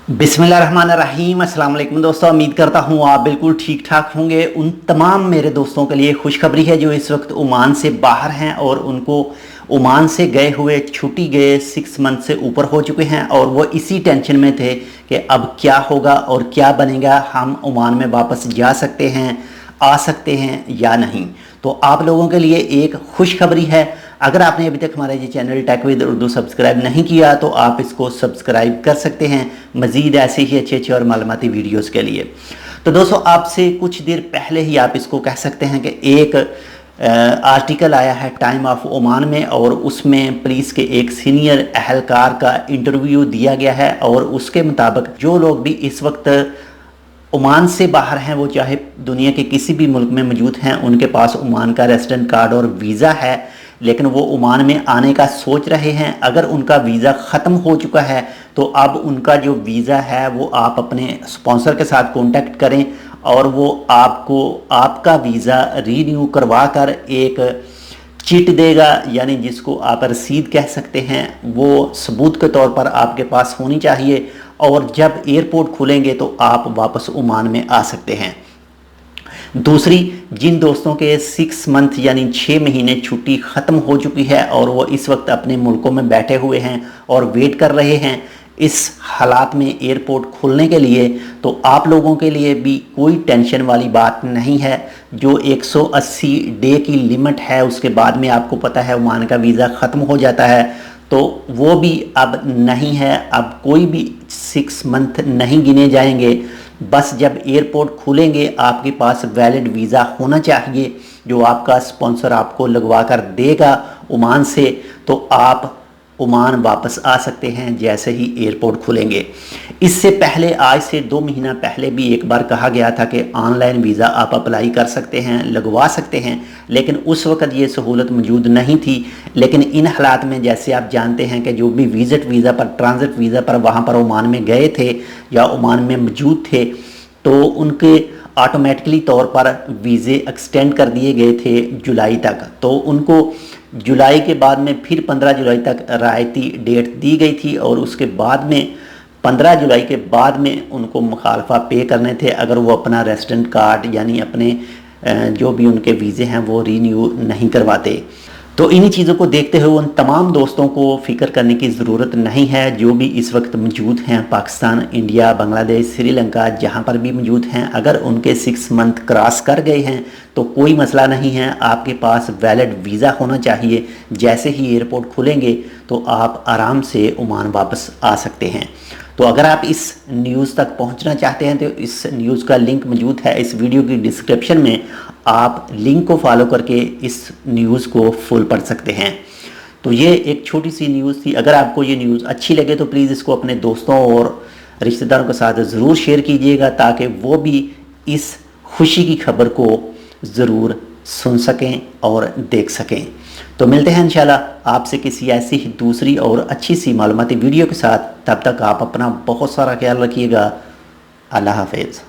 बिस्मिल्लाहिर्रहमानिर्रहीम। अस्सलाम वालेकुम दोस्तों, उम्मीद करता हूँ आप बिल्कुल ठीक ठाक होंगे। उन तमाम मेरे दोस्तों के लिए खुशखबरी है जो इस वक्त ओमान से बाहर हैं और उनको ओमान से गए हुए छुट्टी गए 6 मंथ से ऊपर हो चुके हैं और वो इसी टेंशन में थे कि अब क्या होगा और क्या बनेगा, हम ओमान में वापस जा सकते हैं, आ सकते हैं या नहीं। तो आप लोगों के लिए एक खुशखबरी है। अगर आपने अभी तक हमारा ये channel tech with Urdu subscribe नहीं किया तो आप इसको सब्सक्राइब कर सकते हैं मज़ीद ऐसे ही अच्छे और मालूमाती वीडियोस के लिए। तो दोस्तों, आपसे कुछ देर पहले ही आप इसको कह सकते हैं कि एक आर्टिकल आया है टाइम ऑफ ओमान में और उसमें पुलिस के एक सीनियर अहलकार का इंटरव्यू दिया गया है और उसके मुताबिक जो लोग भी इस वक्त ओमान से बाहर हैं, वो चाहे दुनिया के किसी भी मुल्क में मौजूद हैं, उनके पास ओमान का रेजिडेंट कार्ड और वीज़ा है, लेकिन वो ओमान में आने का सोच रहे हैं। अगर उनका वीज़ा ख़त्म हो चुका है तो अब उनका जो वीज़ा है वो आप अपने स्पॉन्सर के साथ कांटेक्ट करें और वो आपको आपका वीज़ा रीन्यू करवा कर एक चिट देगा, यानी जिसको आप रसीद कह सकते हैं, वो सबूत के तौर पर आपके पास होनी चाहिए और जब एयरपोर्ट खुलेंगे तो आप वापस ओमान में आ सकते हैं। दूसरी, जिन दोस्तों के 6 मंथ यानी 6 महीने छुट्टी ख़त्म हो चुकी है और वो इस वक्त अपने मुल्कों में बैठे हुए हैं और वेट कर रहे हैं इस हालात में एयरपोर्ट खुलने के लिए, तो आप लोगों के लिए भी कोई टेंशन वाली बात नहीं है। जो 180 डे की लिमिट है उसके बाद में आपको पता है ओमान का वीज़ा ख़त्म हो जाता है, तो वो भी अब नहीं है। अब कोई भी 6 मंथ नहीं गिने जाएंगे। बस जब एयरपोर्ट खुलेंगे आपके पास वैलिड वीज़ा होना चाहिए जो आपका स्पॉन्सर आपको लगवा कर देगा ओमान से, तो आप ओमान वापस आ सकते हैं जैसे ही एयरपोर्ट खुलेंगे। इससे पहले आज से 2 महीना पहले भी एक बार कहा गया था कि ऑनलाइन वीज़ा आप अप्लाई कर सकते हैं, लगवा सकते हैं, लेकिन उस वक्त ये सहूलत मौजूद नहीं थी। लेकिन इन हालात में जैसे आप जानते हैं कि जो भी विज़िट वीज़ा पर, ट्रांजिट वीज़ा पर वहाँ पर ओमान में गए थे या ओमान में मौजूद थे, तो उनके ऑटोमेटिकली तौर पर वीज़े एक्सटेंड कर दिए गए थे जुलाई तक। तो उनको जुलाई के बाद में फिर 15 जुलाई तक रायती डेट दी गई थी और उसके बाद में 15 जुलाई के बाद में उनको मुखालफा पे करने थे अगर वो अपना रेजिडेंट कार्ड यानी अपने जो भी उनके वीज़े हैं वो रीन्यू नहीं करवाते। तो इन्हीं चीज़ों को देखते हुए उन तमाम दोस्तों को फ़िक्र करने की ज़रूरत नहीं है जो भी इस वक्त मौजूद हैं पाकिस्तान, इंडिया, बांग्लादेश, श्रीलंका, जहां पर भी मौजूद हैं। अगर उनके 6 मंथ क्रॉस कर गए हैं तो कोई मसला नहीं है, आपके पास वैलिड वीज़ा होना चाहिए। जैसे ही एयरपोर्ट खुलेंगे तो आप आराम से ओमान वापस आ सकते हैं। तो अगर आप इस न्यूज़ तक पहुंचना चाहते हैं तो इस न्यूज़ का लिंक मौजूद है इस वीडियो की डिस्क्रिप्शन में, आप लिंक को फॉलो करके इस न्यूज़ को फुल पढ़ सकते हैं। तो ये एक छोटी सी न्यूज़ थी। अगर आपको ये न्यूज़ अच्छी लगे तो प्लीज़ इसको अपने दोस्तों और रिश्तेदारों के साथ ज़रूर शेयर कीजिएगा ताकि वो भी इस खुशी की खबर को ज़रूर सुन सकें और देख सकें। तो मिलते हैं इंशाल्लाह आपसे किसी ऐसी ही दूसरी और अच्छी सी मालूमाती वीडियो के साथ। तब तक आप अपना बहुत सारा ख्याल रखिएगा। अल्लाह हाफिज़।